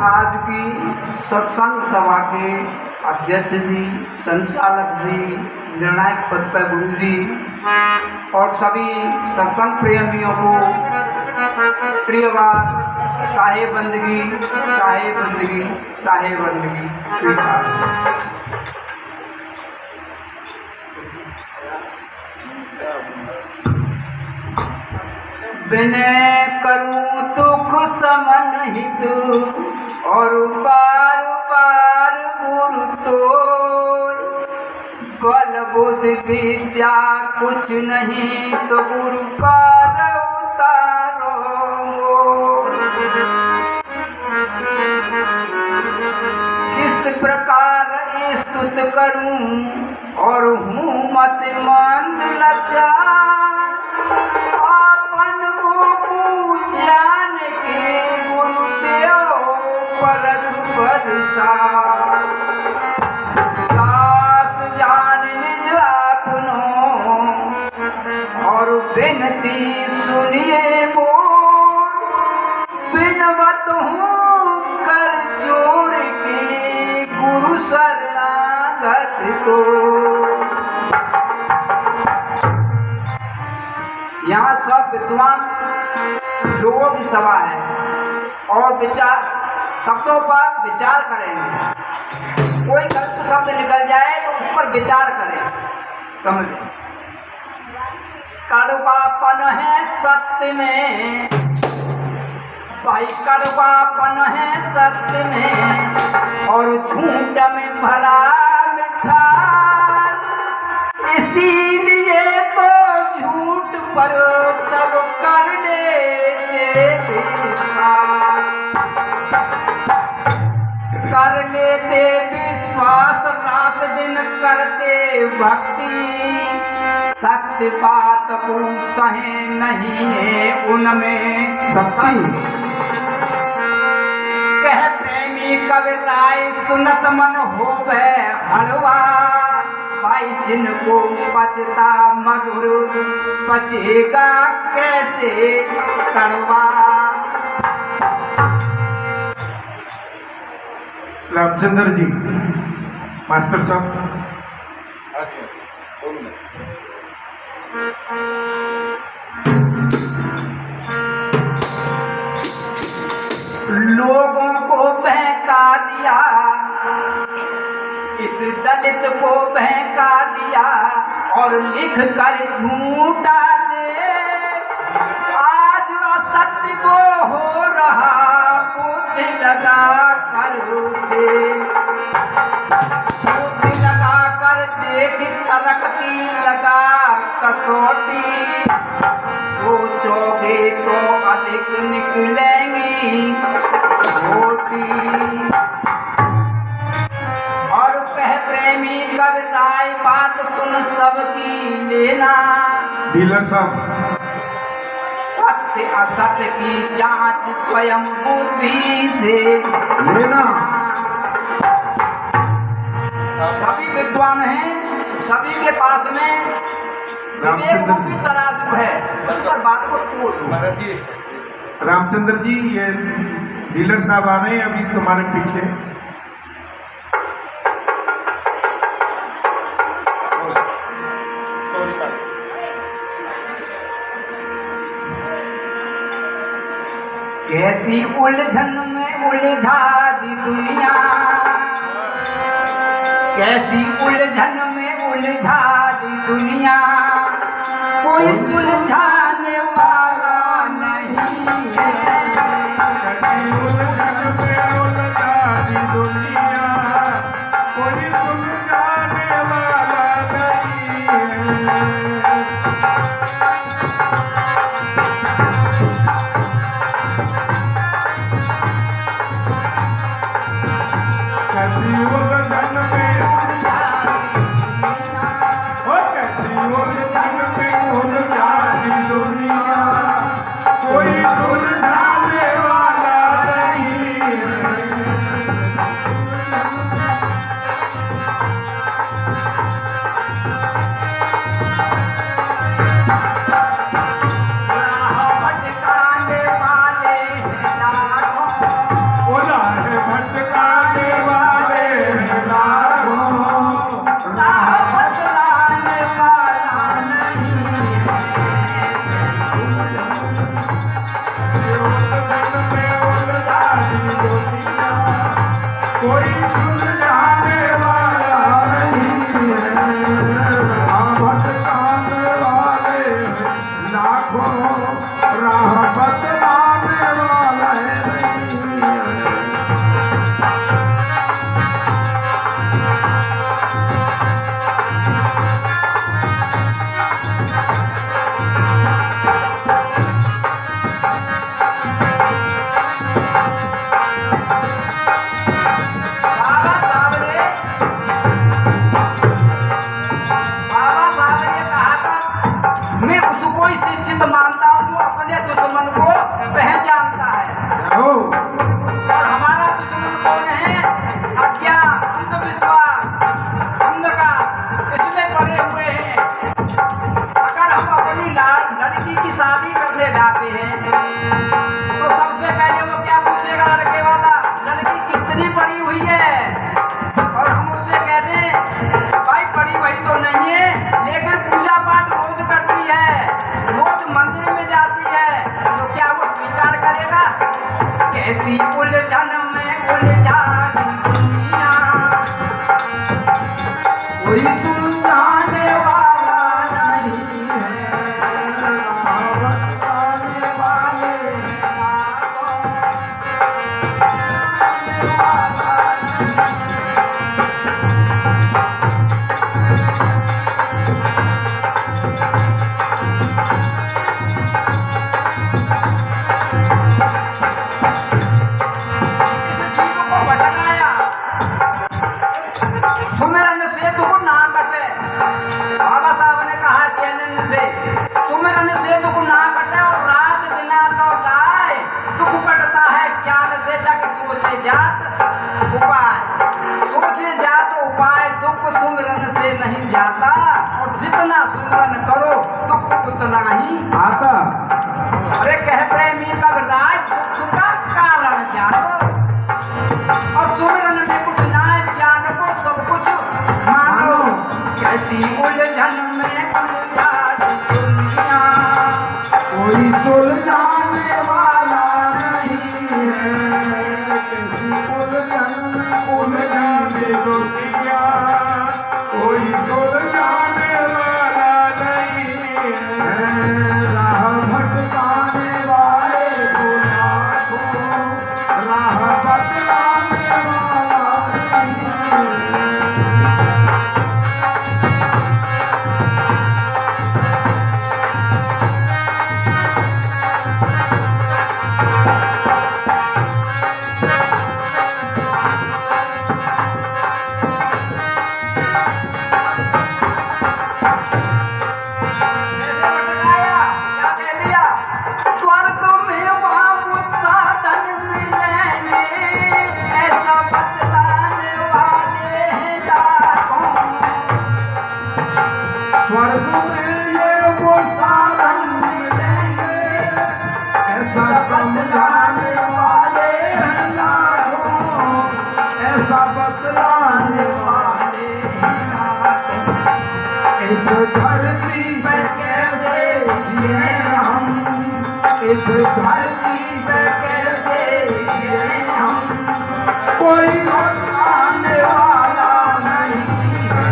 आज की सत्संग सभा के अध्यक्ष जी, संचालक जी, निर्णायक पद पर गुरु जी और सभी सत्संग प्रेमियों को त्रिवार साहेब बंदगी, साहेब बंदगी, साहेब बंदगी स्वीकार। बिने करूं दुख समन हित और पार पार गुरु तो बल बुद्धि विद्या कुछ नहीं तो गुरु पार उतारो। किस प्रकार स्तुत करूं और हूँ मत मंद लाचार, जान के गुरुदेव परख बरसार। दास जान निज आपनो और बिनती सुनिए मोर, बिनवत हूँ कर जोर के गुरु शरणागत को। यहाँ सब विद्वान लोगों की सभा है और विचार शब्दों पर विचार करेंगे। कोई गलत शब्द निकल जाए तो उस पर विचार करें, समझे। कड़वापन है सत्य में भाई, कड़वापन है सत्य में और झूठ में भरा मिठास। इसीलिए तो झूठ पर सब कर लेते विश्वास, रात दिन करते भक्ति। सत्य बात पूछे नहीं है उनमें शक्ति। कह प्रेमी कबीराय सुनत मन होवे हलवा, भाई जिनको पचता मधुर पचेगा कैसे कड़वा। रामचंद्र जी मास्टर साहब। लोगों को बहका दिया, इस दलित को बहका दिया और लिख कर झूठा दे। आज असत्य को हो रहा बुद्धि लगा कर दे, बुद्धि लगा कर देख तलक की लगा कसौटी। सोचोगे तो अधिक निकलेंगी छोटी। और कह प्रेमी कबीराय बात सुन सबकी लेना। डीलर साहब, सत्य असत्य की जांच स्वयं बुद्धि से लेना। सभी विद्वान हैं, सभी के पास में विवेक रूपी तराजू है, उस पर बात को तोड़। रामचंद्र जी, ये डीलर साहब आ रहे हैं अभी तुम्हारे पीछे। कैसी उलझन में उलझा दी दुनिया, कैसी उलझन में उलझा दी दुनिया। कोई सुलझाने वाला नहीं है। कैसी उलझन में उलझा दी दुनिया, कोई सुलझाने वाला नहीं है। कैसी उलझन में उलझा दी दुनिया, कोई सुलझाने वाला नहीं है। भटकाने वाले लाखों, कोई शिक्षित मानता हूँ जो अपने दुश्मन को पहचानता है। हो और हमारा दुश्मन कौन है? अज्ञान, अंधविश्वास, अंधकार, इसमें पड़े हुए हैं। अगर हम अपनी लड़की की शादी करने जाते हैं तो सबसे पहले वो क्या पूछेगा लड़के वाला? लड़की कितनी पढ़ी हुई है? और हम उससे कहते हैं भाई पढ़ी वही तो नहीं है, लेकिन पूजा पाठ रोज करती है, रोज मंदिर में जाती है, तो क्या वो स्वीकार करेगा? कैसी उलझन में उलझा दी दुनिया, कोई सुलझाने वाला नहीं है, बताने वाले सुमिरन से दुख ना कटे। बाबा साहब ने कहा चैलेंज से, सुमिरन से दुख ना कटे और रात दिना लौटाए। दुख कटता है ज्ञान से, जाके सोचे जात उपाय, सोचे जात उपाय। दुख सुमिरन से नहीं जाता, और जितना सुमिरन करो दुख उतना ही आता। अरे कहते मी कबराज दुख का कारण जानो, और सुमिरन में कुछ ना है, ज्ञान को सब कुछ मानो। कैसी उलझन में उलझा दी दुनिया, कोई सुलझाने वाला नहीं है, कैसी उलझन में उलझा दे दुनिया, कोई सुलझाने वाला नहीं है, राह भटकाने वाले को लाखों, राह बतलाने वाला नहीं है। कैसे भटकाया? क्या कह दिया? स्वर्ग में बाबू साधन मिलेंगे, ऐसा बतलाने वाले हैं लाखों। स्वर्ग में ये वो साधन मिलेंगे, ऐसा समझाने वाले हैं लाखों, ऐसा बतलाने वाले हैं लाखों। इस धरती पे कैसे जिए हम, इस धरती पे कैसे जिए हम, कोई बताने वाला नहीं है।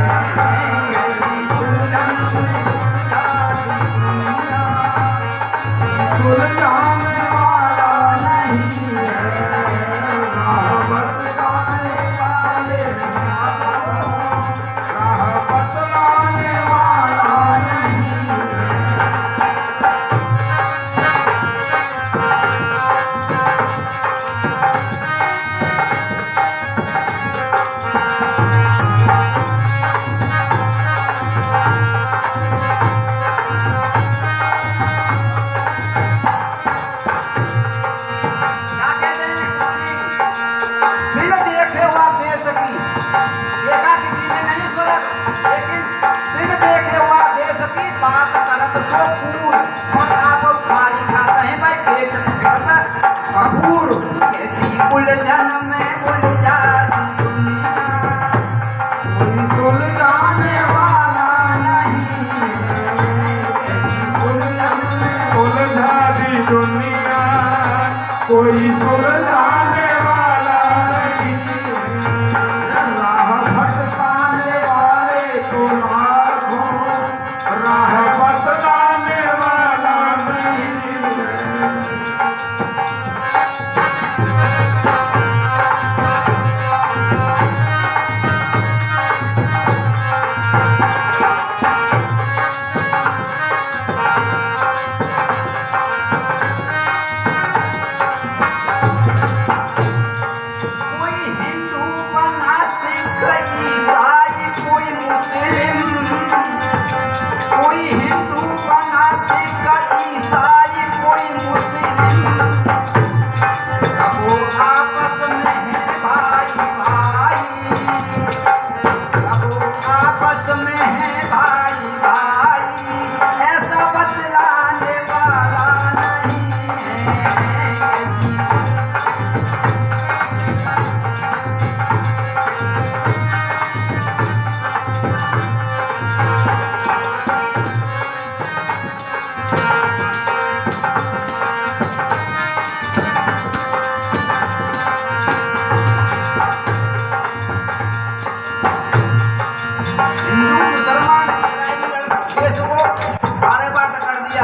सुलझाने वाला नहीं है, राह बतलाने वाले राह बतलाने वाला नहीं है। क्या कहते हैं कवि? फिर देखे हुआ देश की, देखा किसी ने नहीं स्वर्ग, लेकिन फिर देखे हुआ देश की बात करत सो फूल, और आप खाली खाते हैं भाई बेचत करत कपूर। कैसी उलझन में उलझा दी दुनिया, कोई सुलझाने वाला नहीं है। कैसी उलझन में उलझा दी दुनिया, कोई सुलझाने वाला नहीं है, राह भटकाने वाले को लाखों, राह बतलाने वाला नहीं है।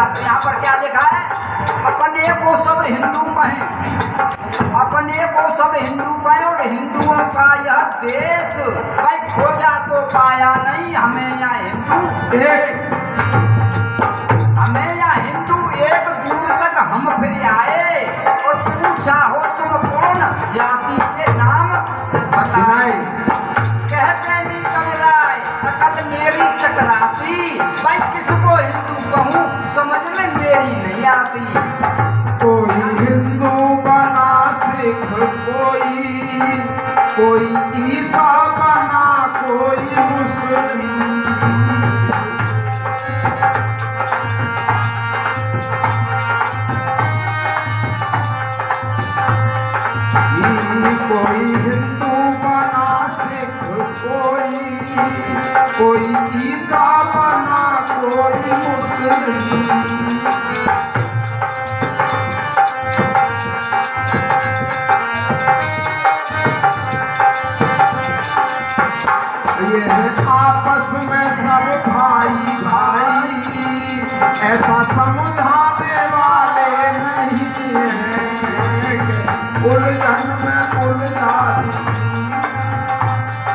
दिया। यहाँ पर क्या लिखा है? अपने को सब हिंदू कहें, अपने को सब हिंदू कहें और हिंदुओं का यह देश भाई खोजा तो पाया नहीं। हमें यहाँ हिंदू एक, हमें यहाँ हिंदू एक दूर तक हम फिर आए और पूछा हो तुम कौन जाति के नाम बताए। कहते नहीं कबराए अकल मेरी चकराती, भाई किसको हिंदू कहूँ समझ में मेरी नहीं आती। कोई हिंदू बना सिख, कोई ईसा बना, कोई मुस्लिम। कोई हिंदू बना सिख, कोई ईसा बना, कोई मुस्लिम। आपस में सब भाई भाई, ऐसा समझाने वाले नहीं हैं। उलझन में उलझा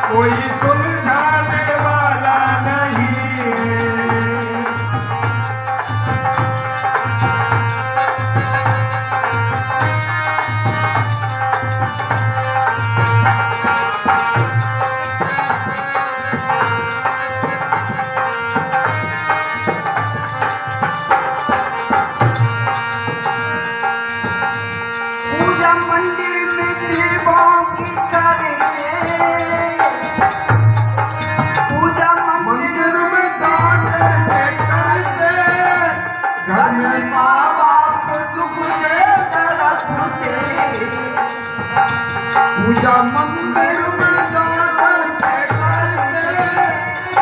कोई सुलझाने वाला नहीं है। पूजा मंदिर में देवों की करके, पूजा मंदिर में जाके करके, घर में माँ बाप दुख से तड़पते। पूजा मंदिर में जाकर करके,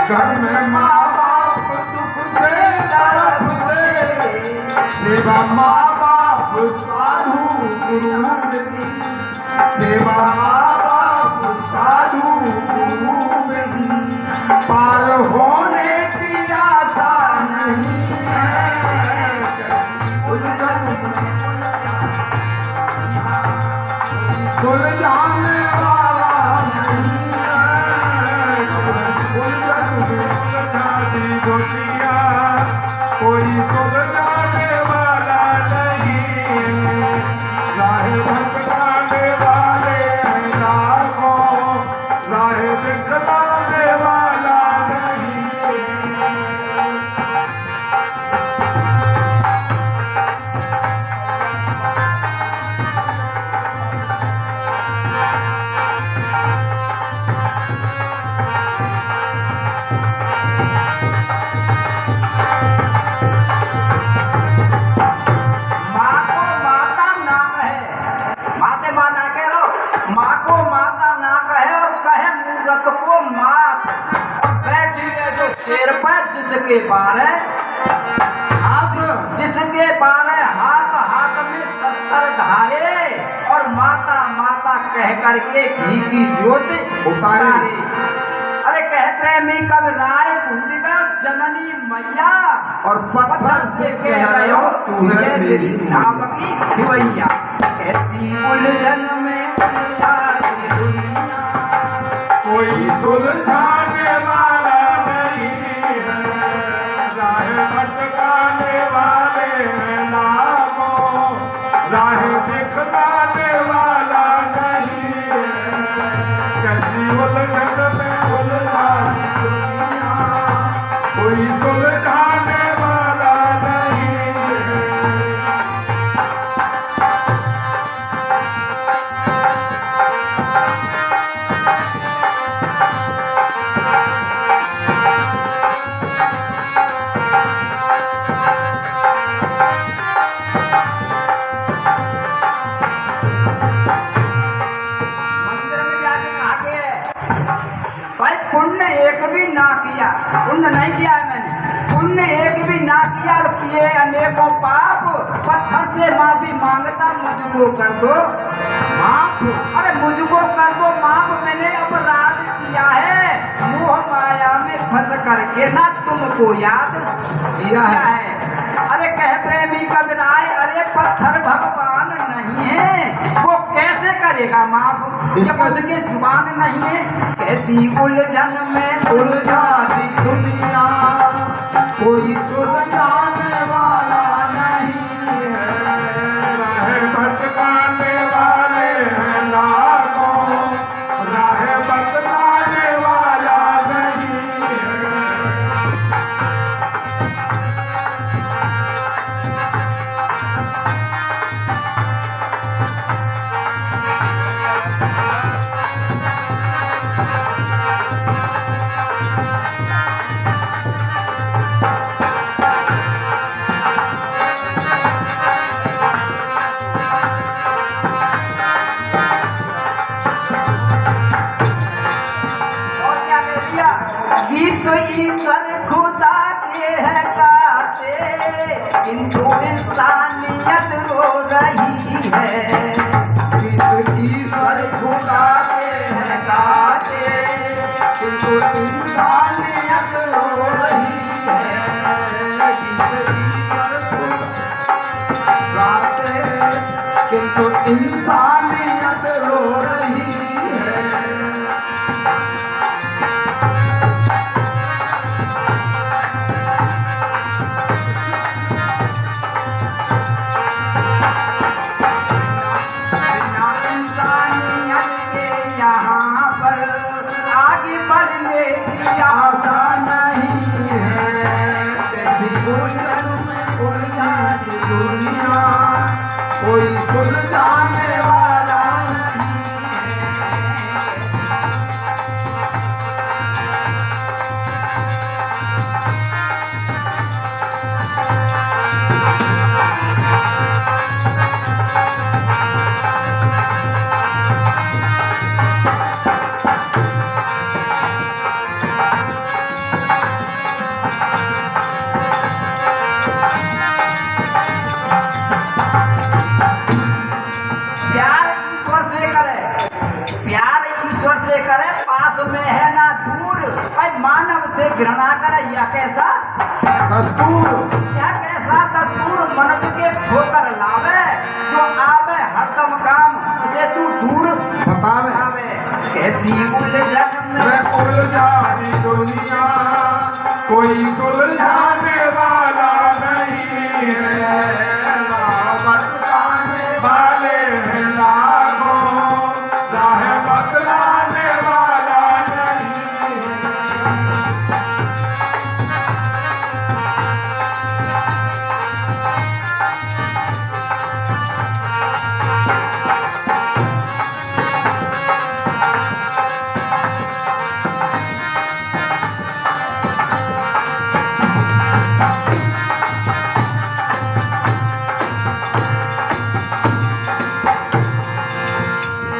घर में माँ बाप दुख से तड़पते। सेवा माँ बाप साधु गुरु, सेवा माँ बाप साधु गुरु, पार होने की आशा नहीं है। सुलझाने वाला नहीं है। दुनिया कोई सुलझाने वाला नहीं, राह भटकाने वाले हैं लाखों, राह दिखलाने वाला नहीं। माँ को माता ना कहे, माते माता कह लो, माँ को माता ना कहे और कहे मूरत को मात। बैठी है जो शेर पर जिसके पार है हाथ, जिसके पार है हाथ, हाथ में शस्त्र धारे और माता माता कह करके घी की ज्योत उतारे। अरे कहते मैं कब राय भूमिका जननी मैया और पत्थर से कह रहे हो तू है मेरी नाम की खिवैया। ऐसी उलझन में उलझाई दुनिया, कोई सुलझाने वाला नहीं है। राह भटकाने वाले हैं लाखों, राह दिखलाने वाला नहीं है। कैसी उलझन में उलझाई दुनिया, कोई सुलझाने वाला नहीं है। मंदिर में जाके कहा के भाई पुण्य एक भी ना किया, पुण्य नहीं किया है मैंने, पुण्य एक भी ना किया और किए अनेकों पाप। पत्थर से माफी मांगता मुझको कर दो माफ, अरे मुझको कर दो माफ, मैंने अपराध किया है। मोह माया में फंस करके ना तुमको याद किया है। अरे प्रेमी कबराए, अरे पत्थर भगवान नहीं है, वो कैसे करेगा माफ जब उसके जुबान नहीं है। कैसी उलझन में उलझा दी दुनिया, कोई सुलझाने वाला नहीं है। राह बतलाने वाले हैं लाखों, राह बतलाने वाला नहीं है। और क्या कह दिया, गीत ईश्वर खुदा के है गाते, किंतु इंसानियत रो रही है। गीत ईश्वर खुदा के हैं गाते, किंतु इंसानियत रो रही है। गीत ईश्वर खुदा गाते, किंतु इंसानियत रो रही है। इंसानियत के यहाँ पर आगे बढ़ने की आशा नहीं है। कैसी उलझन में उलझा दी दुनिया, कोई सुलझाने वाला नहीं है। प्यार ईश्वर से करे, प्यार ईश्वर से करे, पास में है ना दूर। भाई मानव से घृणा करे, यह कैसा दस्तूर, यह कैसा दस्तूर मनुष्य के ठोकर लावे, जो आवे हरदम काम उसे तू दूर बतावे। आवे। कैसी उलझन में मैं उलझा दी दुनिया, कोई सुलझाने वाला नहीं है। राह बतलाने वाले हैं लाखों, राह बतलाने वाला नहीं है।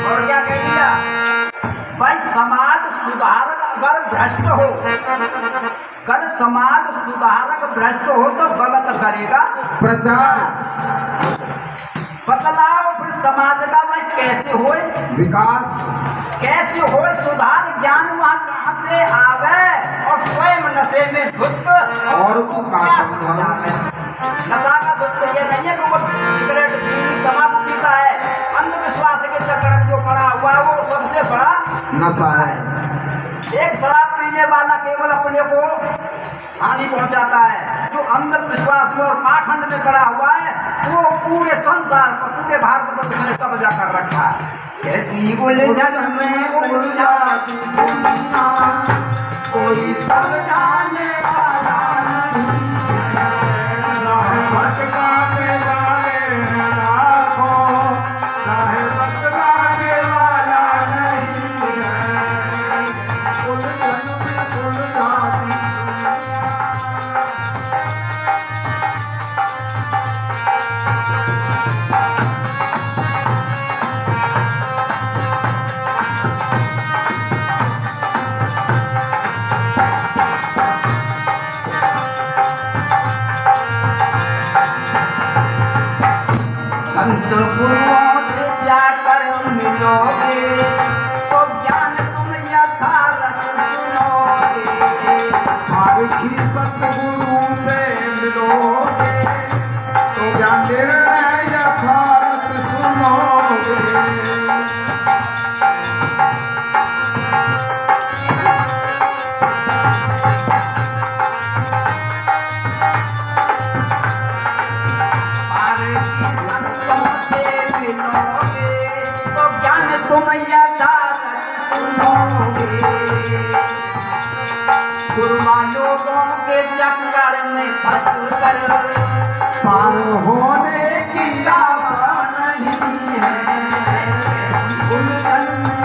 और क्या कह दिया, भाई समाज सुधारक अगर भ्रष्ट हो, अगर समाज सुधारक भ्रष्ट हो तो गलत करेगा प्रचार, बतलाओ फिर समाज का भाई कैसे होए, विकास, कैसे हो सुधार। ज्ञान वहाँ कहाँ से आवे, और स्वयं नशे में धुत और को का क्या समझावे। नशा का धुत ये नहीं है कि वो सिगरेट बीड़ी तंबाकू पीता है, अंधविश्वास के चक्कर में जो पड़ा हुआ है वो सबसे बड़ा नशा है। एक शराब पीने वाला केवल अपने को हानि पहुंचाता है, जो अंधविश्वास में और पाखंड में पड़ा हुआ है वो पूरे संसार पर, पूरे भारतवर्ष में कब्जा कर रखा है। कैसी उलझन में उलझा दी दुनिया, कोई समझाने वाला नहीं है। राह भटकाने वाले हैं लाखों, राह बतलाने वाला नहीं है। उलझन में उलझा दी संत गुरुओं से जाकर मिलोगे तो ज्ञान तुम यथार्थ सुनोगे। आरखी सतगुरु से मिलोगे क्या निर्णय यथार्थ सुनोगे। तो ज्ञान तुम यथार्थ सुनोगे। गुरुमा लोगों के चक्कर में फंस कर पार होने की आशा नहीं है। उलझन में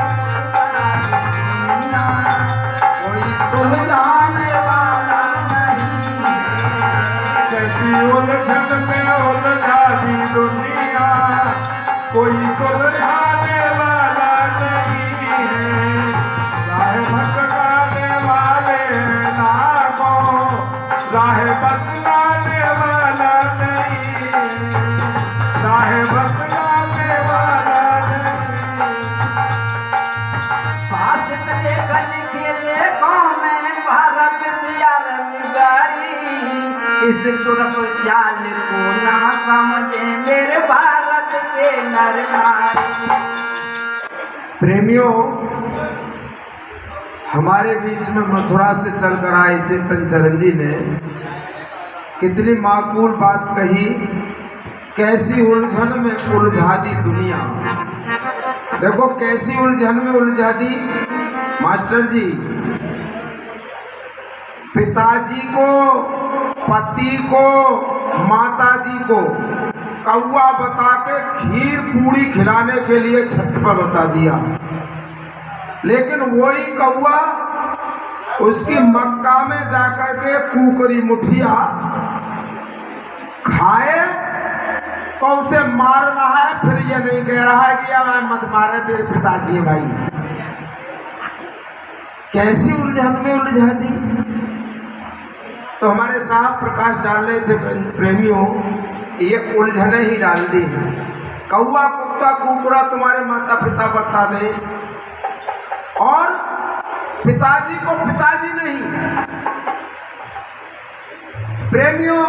कोई सुलझाने वाला नहीं है। कैसी उलझन में उलझा दी दुनिया, कोई सुलझाने वाला नहीं है। राह भटकाने वाले नागों, राह बतलाने वाला नहीं है। राह बतलाने वाला नहीं। पास कले कल खेले गाँव में भारत दिया रंग गाड़ी। इस तुरप चाल को ना समझे मेरे भारत के नर नारी। प्रेमियों, हमारे बीच में मथुरा से चलकर आए चेतन चरण जी ने कितनी माकूल बात कही। कैसी उलझन में उलझा दी दुनिया। देखो कैसी उलझन में उलझा दी मास्टर जी। पिताजी को, पति को, माताजी को कौवा बता के खीर पूड़ी खिलाने के लिए छत पर बता दिया, लेकिन वही कौवा उसकी मक्का में जाकर के कुकरी मुठिया खाए तो उसे मार रहा है। फिर ये नहीं कह रहा है कि यार मत मारे, तेरे पिताजी है भाई। कैसी उलझन में उलझा दी। तो हमारे साहब प्रकाश डाल रहे थे प्रेमियों, ये उलझने ही डाल दी। कौवा कुत्ता कुकुरा तुम्हारे माता पिता बता दे और पिताजी को पिताजी नहीं। प्रेमियों,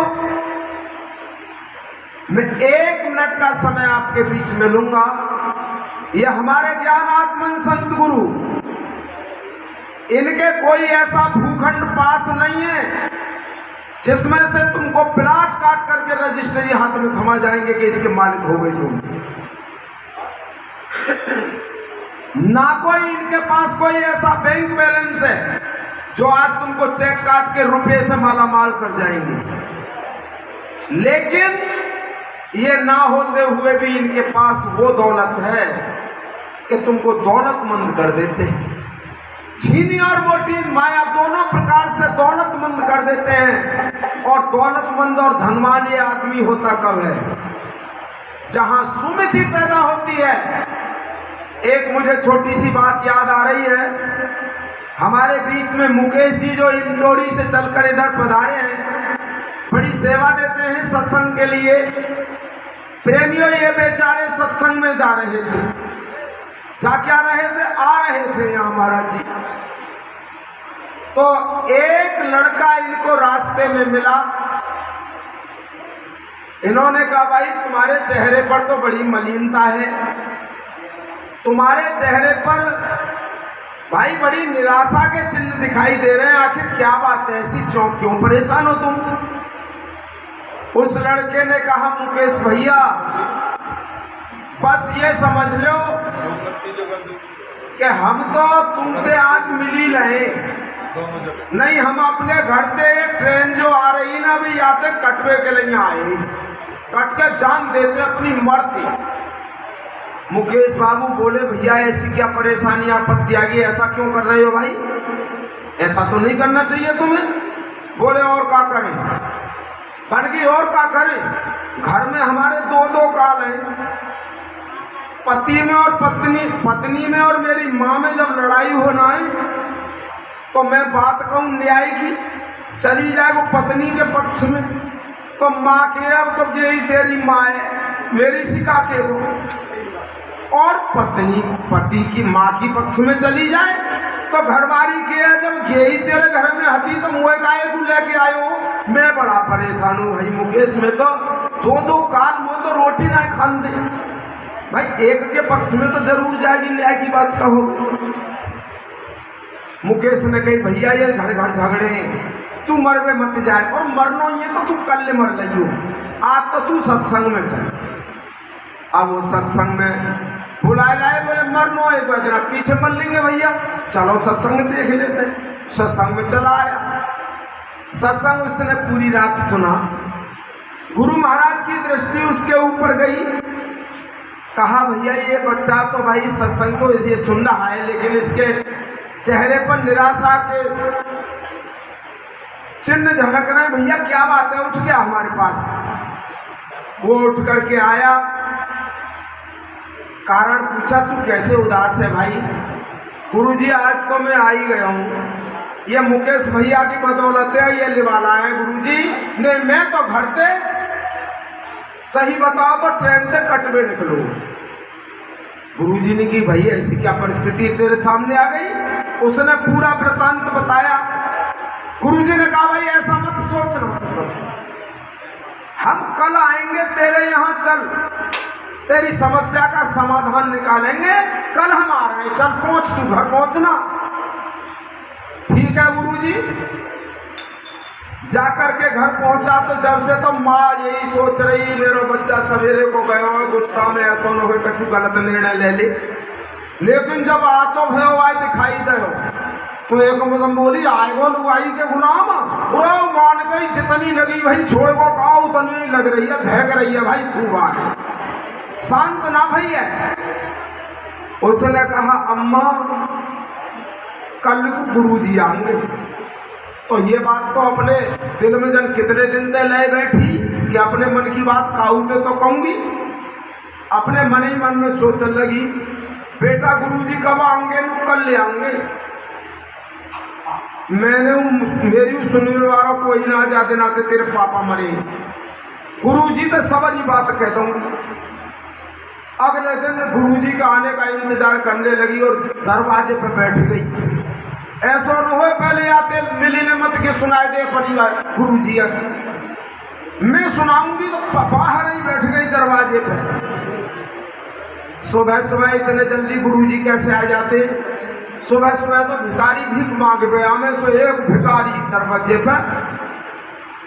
मैं 1 मिनट का समय आपके बीच में लूंगा। यह हमारे ज्ञानात्मन संत गुरु, इनके कोई ऐसा भूखंड पास नहीं है जिसमें से तुमको प्लाट काट करके रजिस्ट्री हाथ में थमा जाएंगे कि इसके मालिक हो गए तुम। ना कोई इनके पास कोई ऐसा बैंक बैलेंस है जो आज तुमको चेक काट के रुपए से माला माल कर जाएंगे। लेकिन ये ना होते हुए भी इनके पास वो दौलत है कि तुमको दौलतमंद कर देते हैं। छीनी और मोटी माया दोनों प्रकार से दौलतमंद कर देते हैं। और दौलतमंद और धनवान ये आदमी होता कब है? जहां सुमिति पैदा होती है। एक मुझे छोटी सी बात याद आ रही है। हमारे बीच में मुकेश जी जो इंदौरी से चलकर इधर पधारे हैं, बड़ी सेवा देते हैं सत्संग के लिए। प्रेमियों, ये बेचारे सत्संग में जा रहे थे। जा क्या रहे थे? आ रहे थे यहाँ महाराज जी। तो एक लड़का इनको रास्ते में मिला। इन्होंने कहा, भाई तुम्हारे चेहरे पर तो बड़ी मलिनता है, तुम्हारे चेहरे पर भाई बड़ी निराशा के चिन्ह दिखाई दे रहे हैं। आखिर क्या बात है, ऐसी क्यों परेशान हो तुम? उस लड़के ने कहा, मुकेश भैया बस ये समझ लो कि हम तो तुमसे आज मिल ही रहे नहीं। हम अपने घर से ट्रेन जो आ रही ना भी आते कटवे के लिए आए, कट के जान देते अपनी मरती। मुकेश बाबू बोले, भैया ऐसी क्या परेशानी आपत्ति आ गई, ऐसा क्यों कर रहे हो भाई? ऐसा तो नहीं करना चाहिए तुम्हें। बोले और क्या करें? बन गई और क्या करें? घर में हमारे 2 काल हैं, पति में और पत्नी में और मेरी माँ में जब लड़ाई होना है तो मैं बात कहूँ न्याय की, चली जाए वो पत्नी के पक्ष में तो माँ के, अब तो यही तेरी माँ है, मेरी सिखा के वो। और पत्नी पति की माँ की पक्ष में चली जाए तो घरवारी के है, जब यही तेरे घर में हती तो मुँह काहे तू लेके आयो। मैं बड़ा परेशान हूँ भाई मुकेश, में तो दो काल मुँह तो रोटी ना खान दे भाई, एक के पक्ष में तो जरूर जाएगी, न्याय की बात कहोगे। मुकेश ने कही भैया ये घर घर झगड़े हैं, तू मरवे मत जाए, और मरना ही है तो तू कल मर लियो, आज तो तू सत्संग में चल। अब वो सत्संग में बुलाए लाए, बोले मरना है तो जरा पीछे मर लेंगे भैया, चलो सत्संग देख लेते। सत्संग में चला आया, सत्संग उसने पूरी रात सुना। गुरु महाराज की दृष्टि उसके ऊपर गई, कहा भैया ये बच्चा तो भाई सत्संग को ये सुन रहा है, लेकिन इसके चेहरे पर निराशा के चिन्ह झलक रहे हैं। भैया क्या बात है, उठ गया हमारे पास। वो उठ करके आया, कारण पूछा तू कैसे उदास है भाई। गुरुजी आज तो मैं आ ही गया हूँ, ये मुकेश भैया की बदौलत है ये लिवाला है गुरुजी, नहीं मैं तो घर से सही बताओ तो ट्रेन से कटवे निकलूँ। गुरुजी ने की भैया ऐसी क्या परिस्थिति तेरे सामने आ गई। उसने पूरा वृतांत बताया। गुरुजी ने कहा भाई ऐसा मत सोचना, हम कल आएंगे तेरे यहाँ, चल तेरी समस्या का समाधान निकालेंगे, कल हम आ रहे हैं, चल पहुंच, तू घर पहुंचना। ठीक है गुरुजी। जाकर के घर पहुंचा तो जब से तो माँ यही सोच रही मेरा बच्चा सवेरे को गयो गुस्सा में ऐसा न हो कुछ गलत निर्णय ले ले, लेकिन जब आतो भयो आए दिखाई दो तो एक मतलब बोली आएगो लुगाई के गुलाम, वो मान गई जितनी लगी भाई छोड़ को कहा उतनी लग रही है, धैक रही है भाई खूब आगे, शांत ना भैया। उसने कहा अम्मा कल को गुरुजी आएंगे, तो ये बात तो अपने दिल में जन कितने दिन तक ले बैठी कि अपने मन की बात काहूते तो कहूँगी। अपने मन ही मन में सोचने लगी बेटा गुरुजी कब आएंगे, कल ले आएंगे। मैंने मेरी सुनने वालों को ही ना जा देना थे तेरे पापा मरे, गुरुजी तो सबर ही बात कह दूंगी। अगले दिन गुरुजी का आने का इंतजार करने लगी और दरवाजे पर बैठ गई। ऐसा न हो पहले आते मिलने मत के सुनाई दे परिवार गुरुजी, मैं सुनाऊंगी तो बाहर ही बैठ गई दरवाजे पर। सुबह सुबह इतने जल्दी गुरुजी कैसे आ जाते। सुबह सुबह तो भिखारी भीख मांग गया, में सो एक भिखारी दरवाजे पर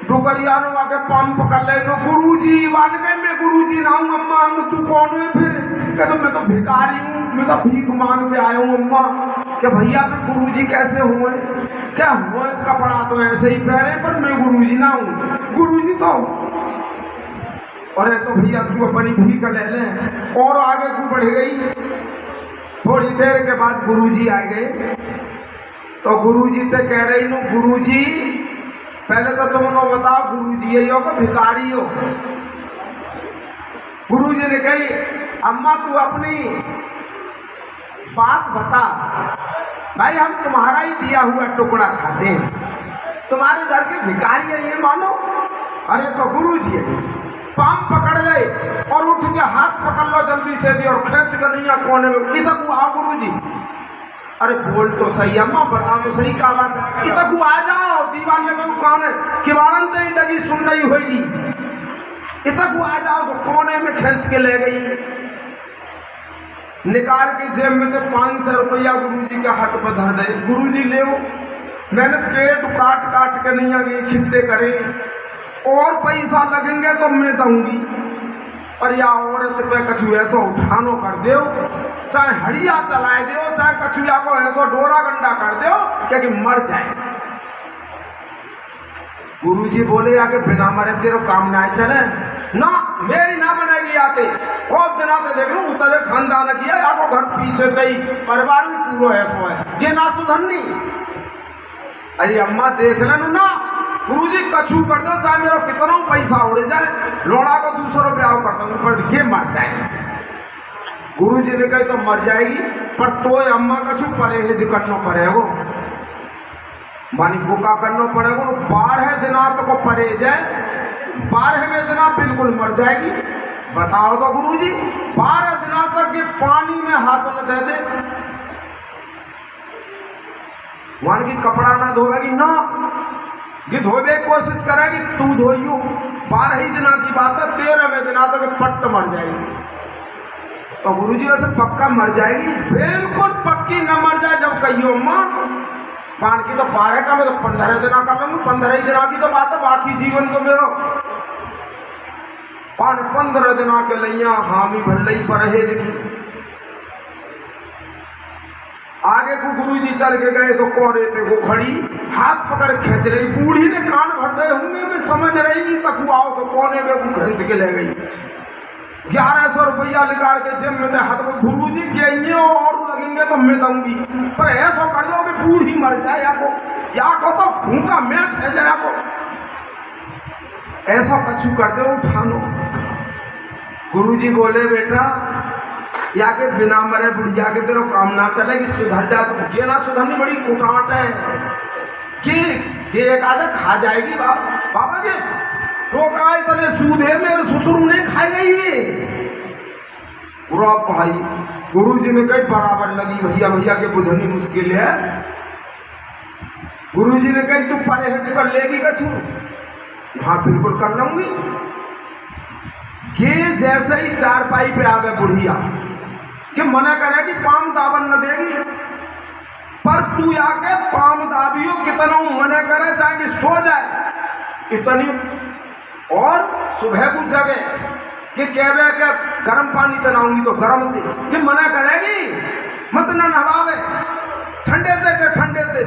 डुकरिया आके पंप कर ले नो गुरुजी मान गए, मैं गुरुजी ना हूँ अम्मा, तू कौन है फिर। कहते मैं तो भिखारी हूँ, मैं तो भीख मांग के आया हूँ अम्मा। क्या भैया फिर गुरुजी कैसे हुए, क्या हुए कपड़ा तो ऐसे ही पहने पर मैं गुरुजी ना हूँ, गुरुजी तो। अरे तो भैया तू अपनी भीख ले ले, और आगे को बढ़ गई। थोड़ी देर के बाद गुरुजी आ गए, तो गुरुजी तो कह रही नो गुरुजी पहले तो तुम नो बताओ गुरुजी ये हो को भिखारी हो। गुरुजी ने कही अम्मा तू अपनी बात बता, भाई हम तुम्हारा ही दिया हुआ टुकड़ा खाते हैं, तुम्हारे घर के भिखारी है ये मानो। अरे तो गुरुजी पाम पकड़ ले और उठ के हाथ पकड़ लो जल्दी से दी और खींच कर नहीं कोने में इधर को आओ गुरुजी। अरे बोल तो सही अम्मा, बता तो सही क्या बात है। इधर को आ जाओ, दीवान में कौन है किवारन तो ही लगी सुन रही होगी, इधर को आ जाओ। तो कोने में खींच के ले गई, निकाल के जेब में तो 500 रुपया गुरुजी के हाथ पर धर दे। गुरुजी ले मैंने पेट काट काट के नहीं आगे खिट्टे करे, और पैसा लगेंगे तो मैं दूंगी, और या औरत पे कछु ऐसा उठानो कर दो, चाहे हड़िया चलाए दो, चाहे कछुआ को ऐसा डोरा गंडा कर दो क्या कि मर जाए। गुरुजी बोले आके बिना मरे तेरे काम ना चले ना, मेरी ना बनेगी आते बहुत दिन आते देख लू तेरे खानदान किया आपको घर पीछे गई परिवार भी पूरा ऐसा है ये ना सुधरनी। अरे अम्मा देख लेना ना गुरुजी कछू कर दो, चाहे मेरा कितना पैसा उड़ जाए, लोड़ा को 200 रुपया कर दूंगा पर ये मर जाए। गुरुजी ने कही तो मर जाएगी, पर तो अम्मा कछू परहेज करना पड़ेगा, मानी भूखा करना पड़ेगा। 12 दिना तो को परहेज है, 12वें दिना बिल्कुल मर जाएगी। बताओ तो गुरुजी 12 दिना तक ये पानी में हाथ न दे दे, मान की कपड़ा ना धोवेगी ना, कि धोवे कोशिश करेगी तू धोइयो, 12 ही दिना की बात है, 13वें दिना तक पट्ट मर जाएगी। तो गुरुजी वैसे पक्का मर जाएगी? बिल्कुल पक्की न मर जाए। जब कहियो अम्मा पान की तो 12 का मैं तो 15 दिना कर लूंगी, 15 ही दिना की तो बात है, बाकी जीवन तो मेरो पान 15 दिना के लैया हामी भल्लई परहेज की। आगे को गुरुजी चल के गए तो कोरे पे वो खड़ी हाथ पकड़ खींच रही, बूढ़ी ने कान भर दे होंगे, मैं समझ रही तक वो आओ तो कोने में वो खींच के ले गई। 1100 रुपया निकाल के जेब में दे हाथ में, गुरुजी के और लगेंगे तो मैं दूंगी, पर ऐसा कर दो कि बूढ़ी मर जाए या को तो भूखा मैच है जाए को, ऐसा कछु कर दो उठानो। गुरुजी बोले बेटा या के बिना मरे बुढ़िया के तेरे काम ना चलेगी, सुधर जा तो ये ना सुधरनी बड़ी कुटाट है कि एक आधा खा जाएगी। बाबा के तो कहा इतने सूद है, मेरे ससुर ने खाई गई है पूरा भाई। गुरुजी ने कही बराबर लगी भैया, भैया के बुझनी मुश्किल है। गुरुजी ने कही तू परहेज कर लेगी कछु? हाँ बिल्कुल कर लूंगी। ये जैसे ही चारपाई पे आवे बुढ़िया कि मना करे कि पाम दावन न देगी, पर तू आके पाम दाबियो कितना मना करे चाहे कि सो जाए इतनी, और सुबह को जगे कि कहवे के गर्म पानी तनाऊंगी तो गर्म थी, ये मना करेगी मत न नहवावे, ठंडे दे के ठंडे दे।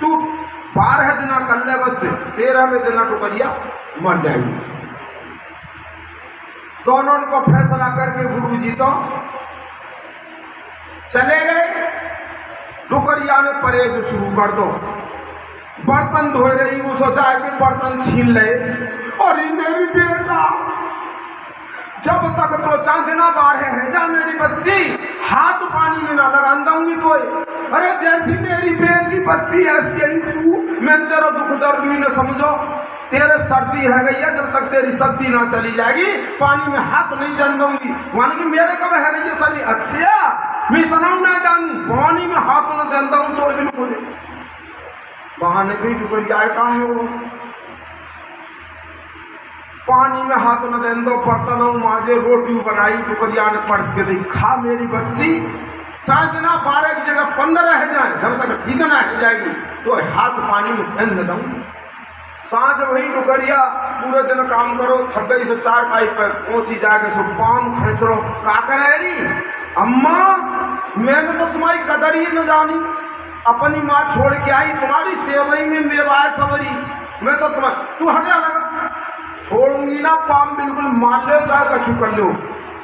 तू 12 दिना कर ले बस, 13वें दिना तो करिया मर जाएगी। दोनों को फैसला करके गुरुजी तो चले गए। टुकरिया ने परहेज शुरू कर दो, बर्तन धो रही, वो सोचा है कि बर्तन छीन ले, और मेरी बेटा जब तक तो चांदना 12 है जा मेरी बच्ची हाथ पानी में ना लगा दूंगी तो, अरे जैसी मेरी बेटी बच्ची ऐसी ही तू, मैं तेरा दुख दर्द भी न समझो, तेरे सर्दी है गई है, जब तक तेरी सर्दी ना चली जाएगी पानी में हाथ नहीं डाल दूंगी। मान की मेरे कब है रही है सर्दी? अच्छा मैं इतना ना जानू, पानी में हाथ न देता हूँ तो बिल्कुल बहाने भी टुकड़िया का है वो, पानी में हाथ न दे दो, बर्तन माजे, रोटी बनाई, टुकड़िया ने परस के दी, खा मेरी बच्ची, चाहे दिना 12 की जगह 15 है जाए, जब तक ठीक ना हट जाएगी तो हाथ पानी में फेंक न दूंगी। सांझ वही टुकड़िया पूरे दिन काम करो, थक गई से चारपाई पर पहुंची जाके सो पाम खींच लो, का करे रही अम्मा मैंने तो तुम्हारी कदर ही न जानी, अपनी माँ छोड़ के आई, तुम्हारी सेवई में मेवाए सबरी, मैं तो तू हटा लगा छोड़ूंगी ना, पाम बिल्कुल मान लो, चाहे कछु कर लो,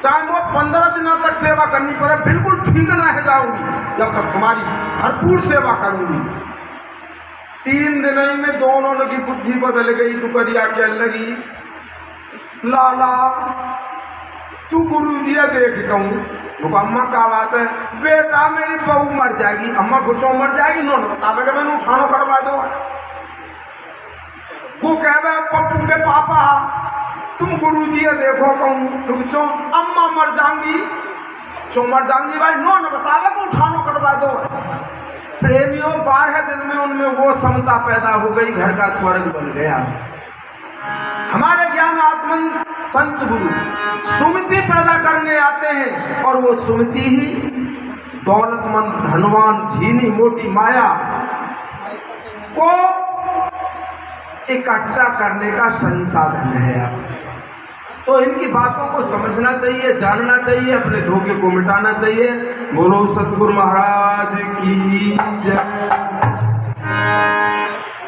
चाहे वो 15 दिनों तक सेवा करनी पड़े, बिल्कुल ठीक ना है जाऊंगी, जब तक तुम्हारी भरपूर सेवा करूंगी। 3 दिन ही में दोनों की बुद्धि बदल गई। टुकड़िया कहने लगी लाला तू गुरुजी देखता हूँ। अम्मा का बात है? बेटा मेरी बहू मर जाएगी। अम्मा गुचो मर जाएगी, नो न बतावे मैंने उठानो करवा दो। वो कहे पप्पू के पापा तुम गुरुजी देखो कहूँ तो अम्मा मर जाऊंगी, चो मर जाऊंगी भाई, नो न बतावे को उठानो करवा दो। प्रेमियों 12 दिन में उनमें वो समता पैदा हो गई, घर का स्वर्ग बन गया। हमारे ज्ञान आत्मन संत गुरु सुमति पैदा करने आते हैं, और वो सुमति ही दौलतमंद धनवान झीनी मोटी माया को इकट्ठा करने का संसाधन है। तो इनकी बातों को समझना चाहिए, जानना चाहिए, अपने धोखे को मिटाना चाहिए। बोलो सतगुरु महाराज की जय।